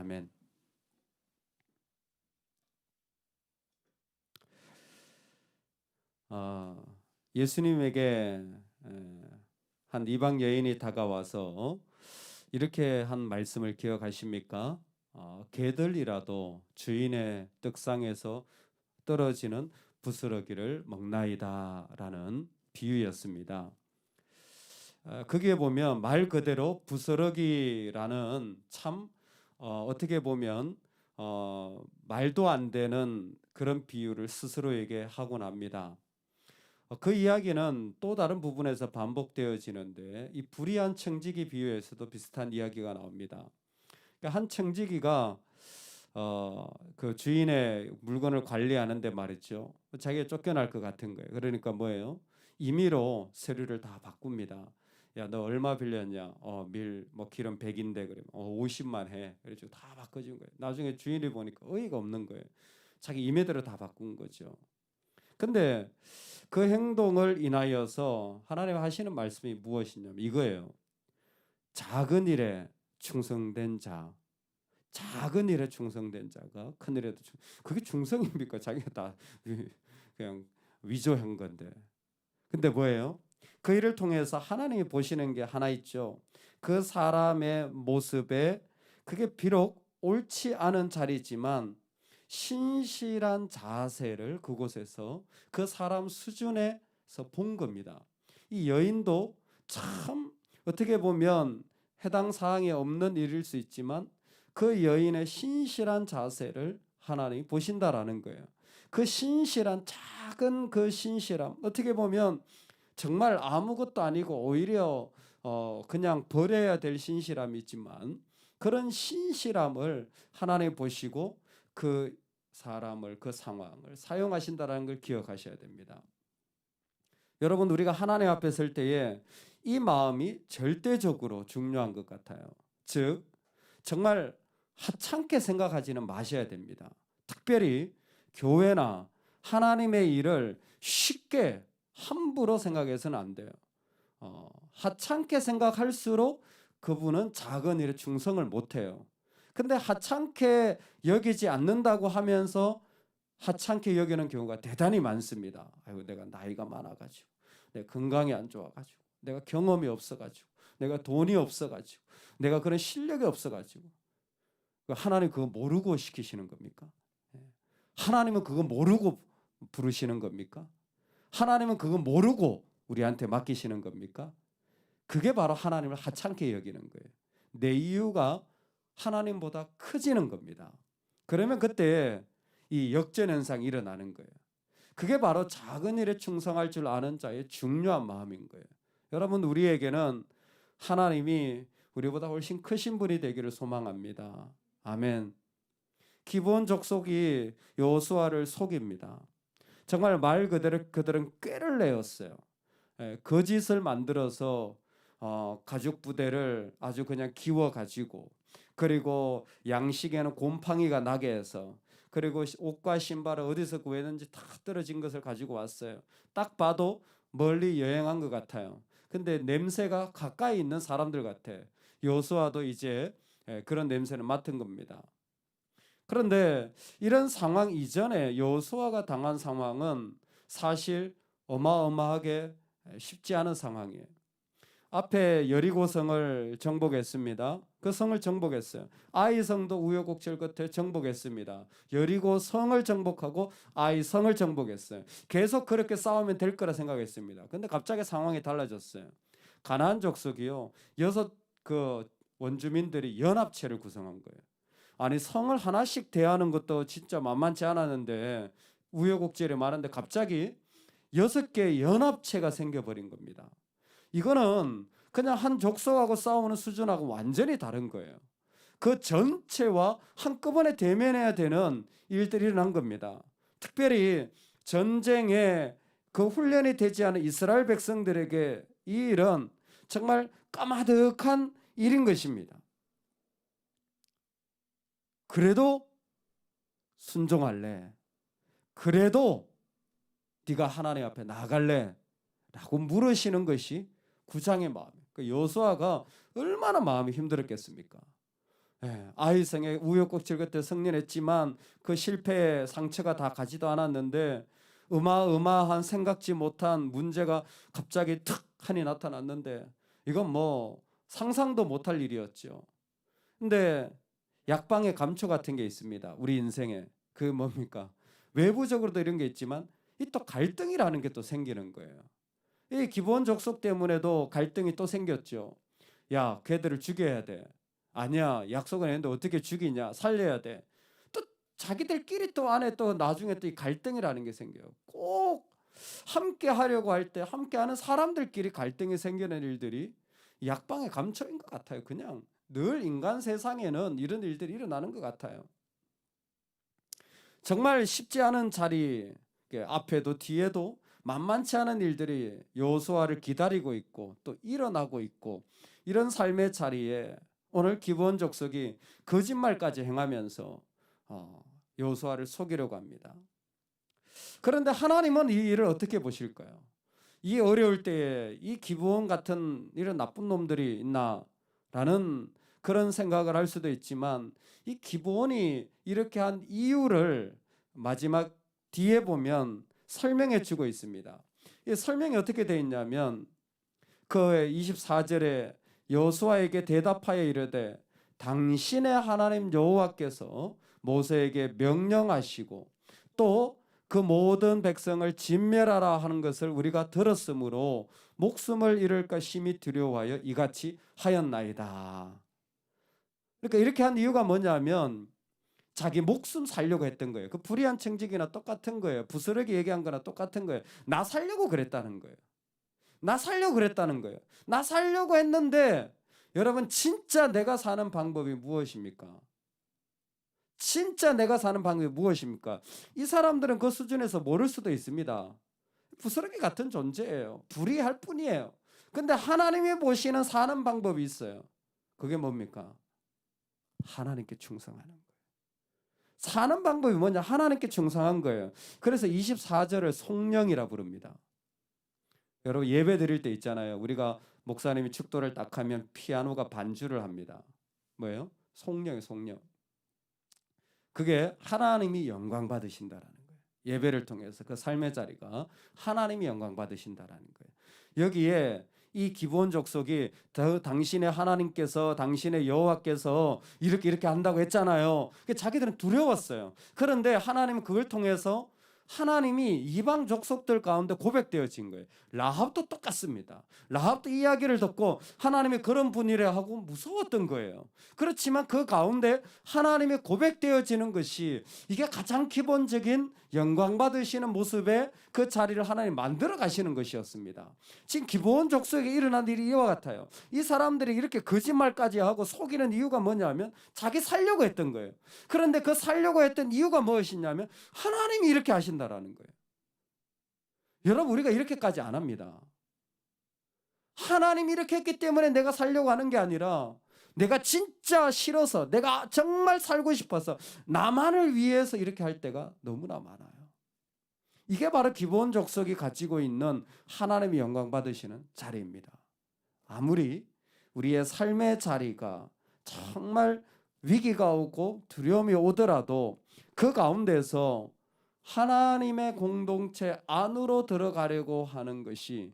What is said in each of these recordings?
아멘. 예수님에게 한 이방 여인이 다가와서 이렇게 한 말씀을 기억하십니까? 개들이라도 주인의 떡상에서 떨어지는 부스러기를 먹나이다 라는 비유였습니다. 거기에 보면 말 그대로 부스러기라는 참 어떻게 보면 말도 안 되는 그런 비유를 스스로에게 하곤 합니다. 그 이야기는 또 다른 부분에서 반복되어지는데 이 불의한 청지기 비유에서도 비슷한 이야기가 나옵니다. 그러니까 한 청지기가 그 주인의 물건을 관리하는데 말이죠. 자기가 쫓겨날 것 같은 거예요. 그러니까 뭐예요? 임의로 서류를 다 바꿉니다. 야, 너 얼마 빌렸냐? 밀 뭐 기름 100인데 그러면 50만 해. 그래가지고 다 바꿔준 거예요. 나중에 주인이 보니까 어이가 없는 거예요. 자기 임의대로 다 바꾼 거죠. 근데 그 행동을 인하여서 하나님 하시는 말씀이 무엇이냐면 이거예요. 작은 일에 충성된 자, 작은 일에 충성된 자가 큰 일에도 그게 충성입니까? 자기가 다 그냥 위조한 건데. 근데 뭐예요? 그 일을 통해서 하나님이 보시는 게 하나 있죠. 그 사람의 모습에 그게 비록 옳지 않은 자리지만 신실한 자세를 그곳에서 그 사람 수준에서 본 겁니다. 이 여인도 참 어떻게 보면 해당 사항이 없는 일일 수 있지만 그 여인의 신실한 자세를 하나님이 보신다라는 거예요. 그 신실한 작은 그 신실함 어떻게 보면 정말 아무것도 아니고 오히려 그냥 버려야 될 신실함이지만 그런 신실함을 하나님 보시고 그 사람을 그 상황을 사용하신다는 걸 기억하셔야 됩니다. 여러분 우리가 하나님 앞에 설 때에 이 마음이 절대적으로 중요한 것 같아요. 즉 정말 하찮게 생각하지는 마셔야 됩니다. 특별히 교회나 하나님의 일을 쉽게 함부로 생각해서는 안 돼요. 하찮게 생각할수록 그분은 작은 일에 충성을 못해요. 근데 하찮게 여기지 않는다고 하면서 하찮게 여기는 경우가 대단히 많습니다. 아이고 내가 나이가 많아가지고 내가 건강이 안 좋아가지고 내가 경험이 없어가지고 내가 돈이 없어가지고 내가 그런 실력이 없어가지고 하나님 그거 모르고 시키시는 겁니까? 하나님은 그거 모르고 부르시는 겁니까? 하나님은 그거 모르고 우리한테 맡기시는 겁니까? 그게 바로 하나님을 하찮게 여기는 거예요. 내 이유가 하나님보다 커지는 겁니다. 그러면 그때 이 역전 현상이 일어나는 거예요. 그게 바로 작은 일에 충성할 줄 아는 자의 중요한 마음인 거예요. 여러분 우리에게는 하나님이 우리보다 훨씬 크신 분이 되기를 소망합니다. 아멘. 기브온 족속이 여호수아를 속입니다. 정말 말 그대로 그들은 꾀를 내었어요. 거짓을 만들어서 가죽 부대를 아주 그냥 기워 가지고 그리고 양식에는 곰팡이가 나게 해서 그리고 옷과 신발을 어디서 구했는지 다 떨어진 것을 가지고 왔어요. 딱 봐도 멀리 여행한 것 같아요. 근데 냄새가 가까이 있는 사람들 같아. 여호수아도 이제 그런 냄새를 맡은 겁니다. 그런데 이런 상황 이전에 여호수아가 당한 상황은 사실 어마어마하게 쉽지 않은 상황이에요. 앞에 여리고성을 정복했습니다. 그 성을 정복했어요. 아이성도 우여곡절 끝에 정복했습니다. 여리고성을 정복하고 아이성을 정복했어요. 계속 그렇게 싸우면 될 거라 생각했습니다. 근데 갑자기 상황이 달라졌어요. 가나안 족속이요. 6그 원주민들이 연합체를 구성한 거예요. 아니 성을 하나씩 대하는 것도 진짜 만만치 않았는데 우여곡절이 많은데 갑자기 6개의 연합체가 생겨버린 겁니다. 이거는 그냥 한 족속하고 싸우는 수준하고 완전히 다른 거예요. 그 전체와 한꺼번에 대면해야 되는 일들이 일어난 겁니다. 특별히 전쟁에 그 훈련이 되지 않은 이스라엘 백성들에게 이 일은 정말 까마득한 일인 것입니다. 그래도 순종할래? 그래도 네가 하나님 앞에 나갈래? 라고 물으시는 것이 구장의 마음이에요. 여호수아가 얼마나 마음이 힘들었겠습니까? 아이성에 우여곡절 끝에 승리했지만 그 실패의 상처가 다 가지도 않았는데 어마어마한 생각지 못한 문제가 갑자기 툭 하니 나타났는데 이건 뭐 상상도 못할 일이었죠. 근데 약방의 감초 같은 게 있습니다. 우리 인생에. 그 뭡니까? 외부적으로도 이런 게 있지만 이 또 갈등이라는 게 또 생기는 거예요. 이 기본 족속 때문에도 갈등이 또 생겼죠. 야, 걔들을 죽여야 돼. 아니야, 약속은 했는데 어떻게 죽이냐? 살려야 돼. 또 자기들끼리 또 안에 또 나중에 또 이 갈등이라는 게 생겨요. 꼭 함께 하려고 할 때 함께 하는 사람들끼리 갈등이 생기는 일들이 약방의 감초인 것 같아요. 그냥 늘 인간 세상에는 이런 일들이 일어나는 것 같아요. 정말 쉽지 않은 자리 앞에도 뒤에도 만만치 않은 일들이 여호수아를 기다리고 있고 또 일어나고 있고 이런 삶의 자리에 오늘 기브온 족속이 거짓말까지 행하면서 여호수아를 속이려고 합니다. 그런데 하나님은 이 일을 어떻게 보실까요? 이 어려울 때에 이 기브온 같은 이런 나쁜 놈들이 있나라는 그런 생각을 할 수도 있지만 이 기브온이 이렇게 한 이유를 마지막 뒤에 보면 설명해 주고 있습니다. 이 설명이 어떻게 되어 있냐면 그 24절에 여호수아에게 대답하여 이르되 당신의 하나님 여호와께서 모세에게 명령하시고 또 그 모든 백성을 진멸하라 하는 것을 우리가 들었으므로 목숨을 잃을까 심히 두려워하여 이같이 하였나이다. 그러니까 이렇게 한 이유가 뭐냐면 자기 목숨 살려고 했던 거예요. 그 불의한 청직이나 똑같은 거예요. 부스러기 얘기한 거나 똑같은 거예요. 나 살려고 그랬다는 거예요. 나 살려고 그랬다는 거예요. 나 살려고 했는데 여러분 진짜 내가 사는 방법이 무엇입니까? 진짜 내가 사는 방법이 무엇입니까? 이 사람들은 그 수준에서 모를 수도 있습니다. 부스러기 같은 존재예요. 불의할 뿐이에요. 근데 하나님이 보시는 사는 방법이 있어요. 그게 뭡니까? 하나님께 충성하는 거예요. 사는 방법이 뭐냐? 하나님께 충성한 거예요. 그래서 24절을 송령이라 부릅니다. 여러분 예배 드릴 때 있잖아요. 우리가 목사님이 축도를 딱 하면 피아노가 반주를 합니다. 뭐예요? 송령이에요, 송령. 그게 하나님이 영광 받으신다라는 거예요. 예배를 통해서 그 삶의 자리가 하나님이 영광 받으신다라는 거예요. 여기에 이 기브온 족속이 당신의 하나님께서 당신의 여호와께서 이렇게 한다고 했잖아요. 자기들은 두려웠어요. 그런데 하나님은 그걸 통해서 하나님이 이방 족속들 가운데 고백되어진 거예요. 라합도 똑같습니다. 라합도 이야기를 듣고 하나님이 그런 분이라 하고 무서웠던 거예요. 그렇지만 그 가운데 하나님이 고백되어지는 것이 이게 가장 기본적인 영광 받으시는 모습의 그 자리를 하나님 만들어 가시는 것이었습니다. 지금 기브온 족속에 일어난 일이 이와 같아요. 이 사람들이 이렇게 거짓말까지 하고 속이는 이유가 뭐냐면 자기 살려고 했던 거예요. 그런데 그 살려고 했던 이유가 무엇이냐면 하나님이 이렇게 하신다라는 거예요. 여러분 우리가 이렇게까지 안 합니다. 하나님이 이렇게 했기 때문에 내가 살려고 하는 게 아니라 내가 진짜 싫어서 내가 정말 살고 싶어서 나만을 위해서 이렇게 할 때가 너무나 많아요. 이게 바로 기브온 족속이 가지고 있는 하나님이 영광 받으시는 자리입니다. 아무리 우리의 삶의 자리가 정말 위기가 오고 두려움이 오더라도 그 가운데서 하나님의 공동체 안으로 들어가려고 하는 것이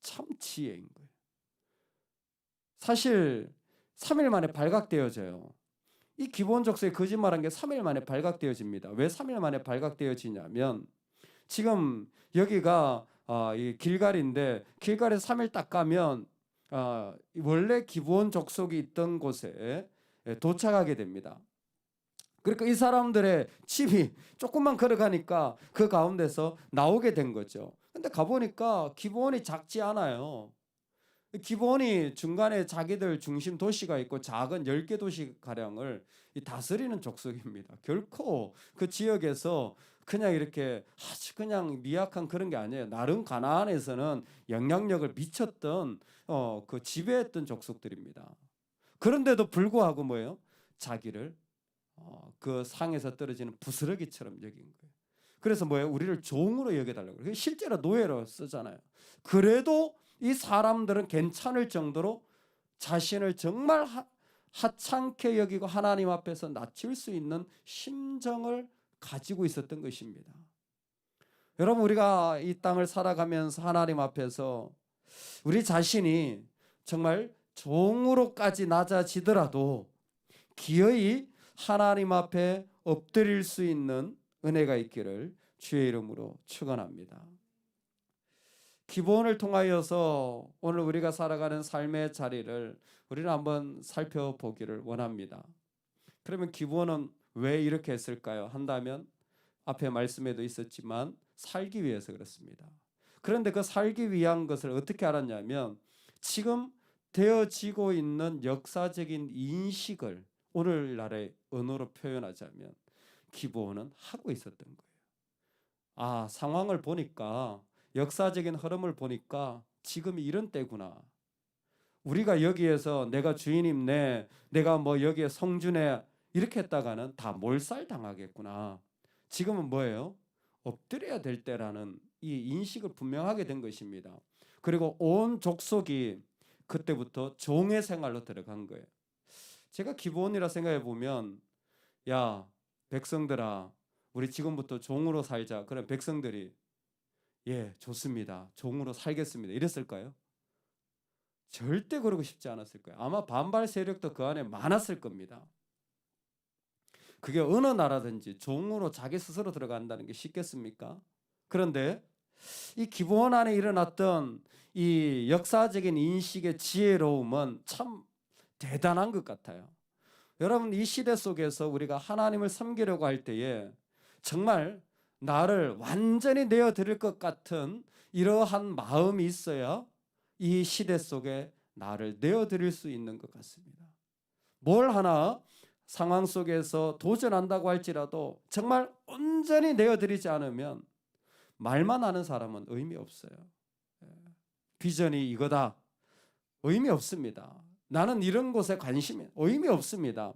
참 지혜인 거예요. 사실 3일 만에 발각되어져요. 이 기브온 족속이 거짓말한 게 3일 만에 발각되어집니다. 왜 3일 만에 발각되어지냐면 지금 여기가 이 길갈인데 길갈에서 3일 딱 가면 원래 기브온 족속이 있던 곳에 도착하게 됩니다. 그러니까 이 사람들의 집이 조금만 걸어가니까 그 가운데서 나오게 된 거죠. 근데 가보니까 기브온이 작지 않아요. 기브온이 중간에 자기들 중심 도시가 있고 작은 10개 도시가량을 다스리는 족속입니다. 결코 그 지역에서 그냥 이렇게 아주 그냥 미약한 그런 게 아니에요. 나름 가나안에서는 영향력을 미쳤던 그 지배했던 족속들입니다. 그런데도 불구하고 뭐예요? 자기를 그 상에서 떨어지는 부스러기처럼 여긴 거예요. 그래서 뭐예요? 우리를 종으로 여겨달라고 그래요. 실제로 노예로 쓰잖아요. 그래도 이 사람들은 괜찮을 정도로 자신을 정말 하찮게 여기고 하나님 앞에서 낮출 수 있는 심정을 가지고 있었던 것입니다. 여러분, 우리가 이 땅을 살아가면서 하나님 앞에서 우리 자신이 정말 종으로까지 낮아지더라도 기어이 하나님 앞에 엎드릴 수 있는 은혜가 있기를 주의 이름으로 축원합니다. 기본을 통하여서 오늘 우리가 살아가는 삶의 자리를 우리는 한번 살펴보기를 원합니다. 그러면 기본은 왜 이렇게 했을까요? 한다면 앞에 말씀에도 있었지만 살기 위해서 그렇습니다. 그런데 그 살기 위한 것을 어떻게 알았냐면 지금 되어지고 있는 역사적인 인식을 오늘날의 언어로 표현하자면 기본은 하고 있었던 거예요. 아, 상황을 보니까 역사적인 흐름을 보니까 지금이 이런 때구나. 우리가 여기에서 내가 주인임네, 내가 뭐 여기에 성주네 이렇게 했다가는 다 몰살당하겠구나. 지금은 뭐예요? 엎드려야 될 때라는 이 인식을 분명하게 된 것입니다. 그리고 온 족속이 그때부터 종의 생활로 들어간 거예요. 제가 기본이라 생각해 보면, 야, 백성들아, 우리 지금부터 종으로 살자. 그럼 백성들이 예, 좋습니다. 종으로 살겠습니다. 이랬을까요? 절대 그러고 싶지 않았을 거예요. 아마 반발 세력도 그 안에 많았을 겁니다. 그게 어느 나라든지 종으로 자기 스스로 들어간다는 게 쉽겠습니까? 그런데 이 기본 안에 일어났던 이 역사적인 인식의 지혜로움은 참 대단한 것 같아요. 여러분, 이 시대 속에서 우리가 하나님을 섬기려고 할 때에 정말 나를 완전히 내어드릴 것 같은 이러한 마음이 있어야 이 시대 속에 나를 내어드릴 수 있는 것 같습니다. 뭘 하나 상황 속에서 도전한다고 할지라도 정말 온전히 내어드리지 않으면 말만 하는 사람은 의미 없어요. 비전이 이거다. 의미 없습니다. 나는 이런 곳에 관심이 의미 없습니다.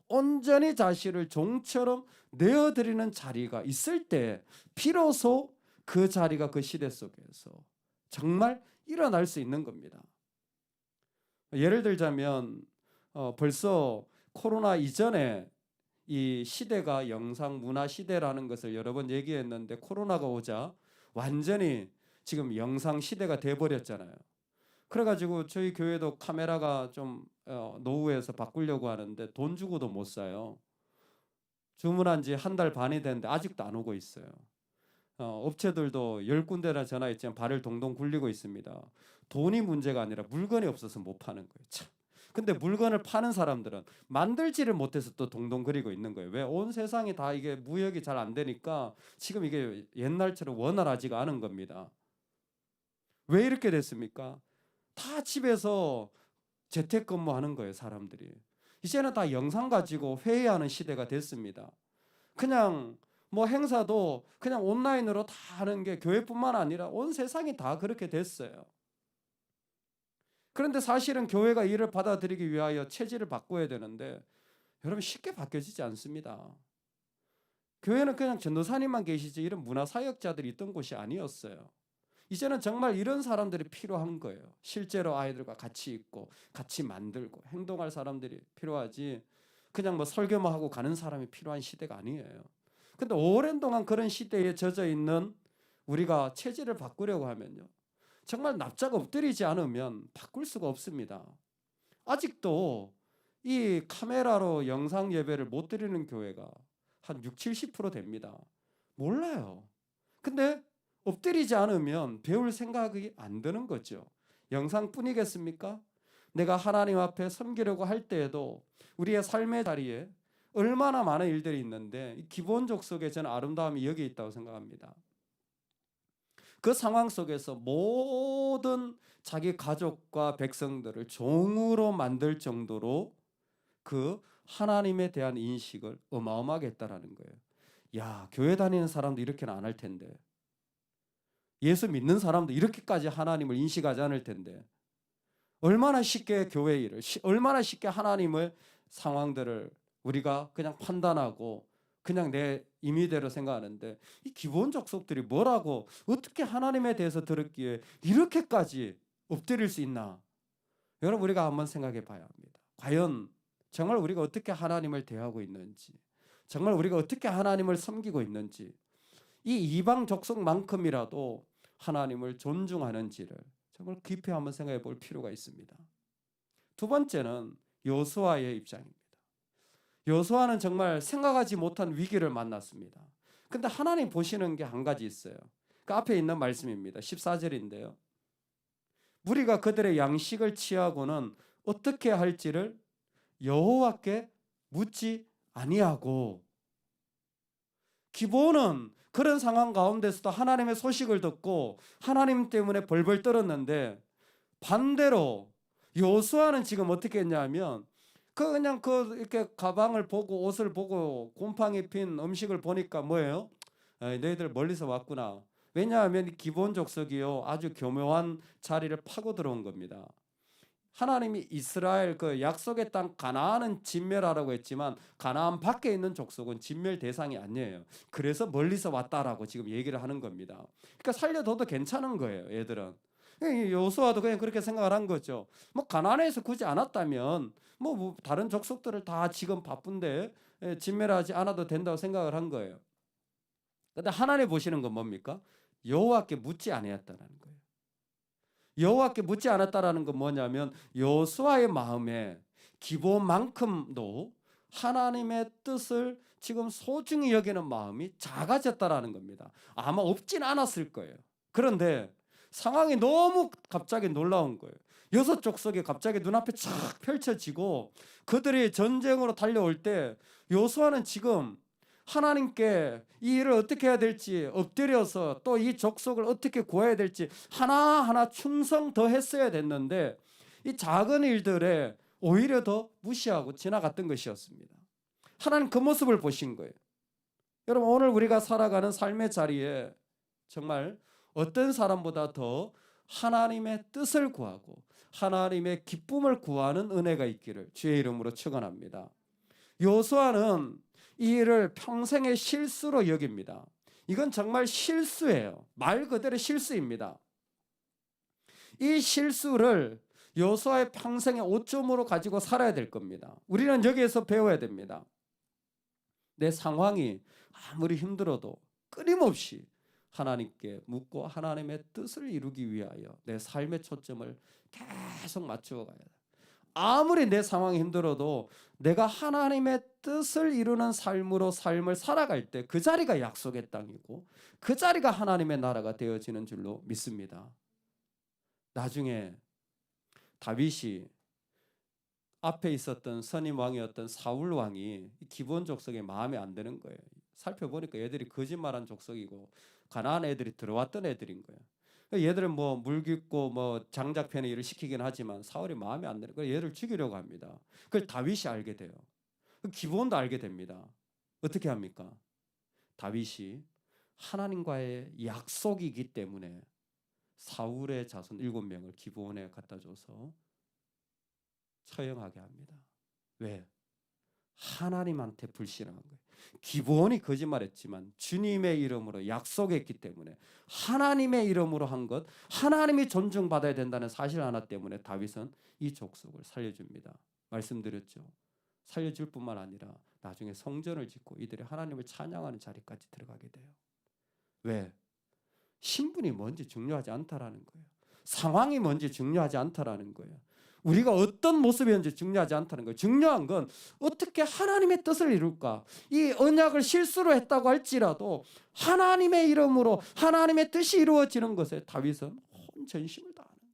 온전히 자신을 종처럼 내어드리는 자리가 있을 때 비로소 그 자리가 그 시대 속에서 정말 일어날 수 있는 겁니다. 예를 들자면 벌써 코로나 이전에 이 시대가 영상 문화 시대라는 것을 여러 번 얘기했는데 코로나가 오자 완전히 지금 영상 시대가 돼버렸잖아요. 그래가지고 저희 교회도 카메라가 좀 노후해서 바꾸려고 하는데 돈 주고도 못 사요. 주문한 지 한 달 반이 됐는데 아직도 안 오고 있어요. 업체들도 10군데나 전화했지만 발을 동동 굴리고 있습니다. 돈이 문제가 아니라 물건이 없어서 못 파는 거예요. 참. 근데 물건을 파는 사람들은 만들지를 못해서 또 동동 그리고 있는 거예요. 왜? 온 세상이 다 이게 무역이 잘 안 되니까 지금 이게 옛날처럼 원활하지가 않은 겁니다. 왜 이렇게 됐습니까? 다 집에서 재택근무하는 거예요, 사람들이. 이제는 다 영상 가지고 회의하는 시대가 됐습니다. 그냥 뭐 행사도 그냥 온라인으로 다 하는 게 교회뿐만 아니라 온 세상이 다 그렇게 됐어요. 그런데 사실은 교회가 이를 받아들이기 위하여 체질을 바꿔야 되는데 여러분 쉽게 바뀌어지지 않습니다. 교회는 그냥 전도사님만 계시지 이런 문화사역자들이 있던 곳이 아니었어요. 이제는 정말 이런 사람들이 필요한 거예요. 실제로 아이들과 같이 있고 같이 만들고 행동할 사람들이 필요하지 그냥 뭐 설교만 하고 가는 사람이 필요한 시대가 아니에요. 근데 오랜 동안 그런 시대에 젖어 있는 우리가 체질을 바꾸려고 하면요. 정말 납작 엎드리지 않으면 바꿀 수가 없습니다. 아직도 이 카메라로 영상 예배를 못 드리는 교회가 한 60-70% 됩니다. 몰라요. 근데 엎드리지 않으면 배울 생각이 안 드는 거죠. 영상뿐이겠습니까? 내가 하나님 앞에 섬기려고 할 때에도 우리의 삶의 자리에 얼마나 많은 일들이 있는데 기본적 속에 저는 아름다움이 여기 있다고 생각합니다. 그 상황 속에서 모든 자기 가족과 백성들을 종으로 만들 정도로 그 하나님에 대한 인식을 어마어마하게 했다라는 거예요. 야, 교회 다니는 사람도 이렇게는 안 할 텐데. 예수 믿는 사람도 이렇게까지 하나님을 인식하지 않을 텐데. 얼마나 쉽게 교회 일을, 얼마나 쉽게 하나님의 상황들을 우리가 그냥 판단하고 그냥 내 임의대로 생각하는데 이 기본 족속들이 뭐라고 어떻게 하나님에 대해서 들었기에 이렇게까지 엎드릴 수 있나? 여러분 우리가 한번 생각해 봐야 합니다. 과연 정말 우리가 어떻게 하나님을 대하고 있는지, 정말 우리가 어떻게 하나님을 섬기고 있는지, 이 이방 족속만큼이라도 하나님을 존중하는지를 정말 깊이 한번 생각해 볼 필요가 있습니다. 두 번째는 여호수아의 입장입니다. 여호수아는 정말 생각하지 못한 위기를 만났습니다. 근데 하나님 보시는 게 한 가지 있어요. 그 앞에 있는 말씀입니다. 14절인데요. 무리가 그들의 양식을 취하고는 어떻게 할지를 여호와께 묻지 아니하고, 기본은 그런 상황 가운데서도 하나님의 소식을 듣고 하나님 때문에 벌벌 떨었는데, 반대로 여호수아는 지금 어떻게 했냐면 그냥 이렇게 가방을 보고 옷을 보고 곰팡이 핀 음식을 보니까 뭐예요? 너희들 멀리서 왔구나. 왜냐하면 기본 족속이요 아주 교묘한 자리를 파고 들어온 겁니다. 하나님이 이스라엘 그 약속의 땅 가나안은 진멸하라고 했지만 가나안 밖에 있는 족속은 진멸 대상이 아니에요. 그래서 멀리서 왔다라고 지금 얘기를 하는 겁니다. 그러니까 살려둬도 괜찮은 거예요, 얘들은. 여호수아도 그냥 그렇게 생각을 한 거죠. 뭐 가나안에서 굳이 않았다면 뭐 다른 족속들을 다 지금 바쁜데 진멸하지 않아도 된다고 생각을 한 거예요. 근데 하나님 보시는 건 뭡니까? 여호와께 묻지 아니했다는 거예요. 여호와께 묻지 않았다라는 건 뭐냐면 여호수아의 마음에 기본만큼도 하나님의 뜻을 지금 소중히 여기는 마음이 작아졌다라는 겁니다. 아마 없진 않았을 거예요. 그런데 상황이 너무 갑자기 놀라운 거예요. 여섯 족속이 갑자기 눈앞에 쫙 펼쳐지고 그들이 전쟁으로 달려올 때 여호수아는 지금 하나님께 이 일을 어떻게 해야 될지 엎드려서 또 이 족속을 어떻게 구해야 될지 하나하나 충성 더 했어야 됐는데 이 작은 일들에 오히려 더 무시하고 지나갔던 것이었습니다. 하나님 그 모습을 보신 거예요. 여러분, 오늘 우리가 살아가는 삶의 자리에 정말 어떤 사람보다 더 하나님의 뜻을 구하고 하나님의 기쁨을 구하는 은혜가 있기를 주의 이름으로 축원합니다. 여호수아는 이 일을 평생의 실수로 여깁니다. 이건 정말 실수예요. 말 그대로 실수입니다. 이 실수를 여호수아의 평생의 오점으로 가지고 살아야 될 겁니다. 우리는 여기에서 배워야 됩니다. 내 상황이 아무리 힘들어도 끊임없이 하나님께 묻고 하나님의 뜻을 이루기 위하여 내 삶의 초점을 계속 맞추어 가야 돼. 아무리 내 상황이 힘들어도 내가 하나님의 뜻을 이루는 삶으로 삶을 살아갈 때 그 자리가 약속의 땅이고 그 자리가 하나님의 나라가 되어지는 줄로 믿습니다. 나중에 다윗이 앞에 있었던 선임 왕이었던 사울 왕이 기본 족속에 마음에 안 드는 거예요. 살펴보니까 얘들이 거짓말한 족속이고 가나안 애들이 들어왔던 애들인 거예요. 얘들은 뭐 물깃고 뭐 장작패는 일을 시키긴 하지만 사울이 마음에 안 드는 거예요. 얘를 죽이려고 합니다. 그걸 다윗이 알게 돼요. 기브온도 알게 됩니다. 어떻게 합니까? 다윗이 하나님과의 약속이기 때문에 사울의 자손 7명을 기브온에 갖다 줘서 처형하게 합니다. 왜? 하나님한테 불신한 거예요. 기브온이 거짓말했지만 주님의 이름으로 약속했기 때문에 하나님의 이름으로 한 것, 하나님이 존중받아야 된다는 사실 하나 때문에 다윗은 이 족속을 살려줍니다. 말씀드렸죠. 살려줄 뿐만 아니라 나중에 성전을 짓고 이들이 하나님을 찬양하는 자리까지 들어가게 돼요. 왜? 신분이 뭔지 중요하지 않다라는 거예요. 상황이 뭔지 중요하지 않다라는 거예요. 우리가 어떤 모습이었는지 중요하지 않다는 거예요. 중요한 건 어떻게 하나님의 뜻을 이룰까. 이 언약을 실수로 했다고 할지라도 하나님의 이름으로 하나님의 뜻이 이루어지는 것에 다윗은 온 전심을 다하는 거예요.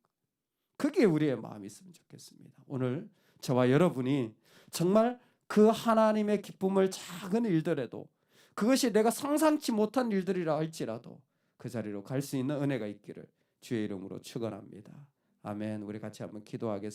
그게 우리의 마음이 있으면 좋겠습니다. 오늘 저와 여러분이 정말 그 하나님의 기쁨을 작은 일들에도 그것이 내가 상상치 못한 일들이라 할지라도 그 자리로 갈 수 있는 은혜가 있기를 주의 이름으로 축원합니다. 아멘. 우리 같이 한번 기도하겠습니다.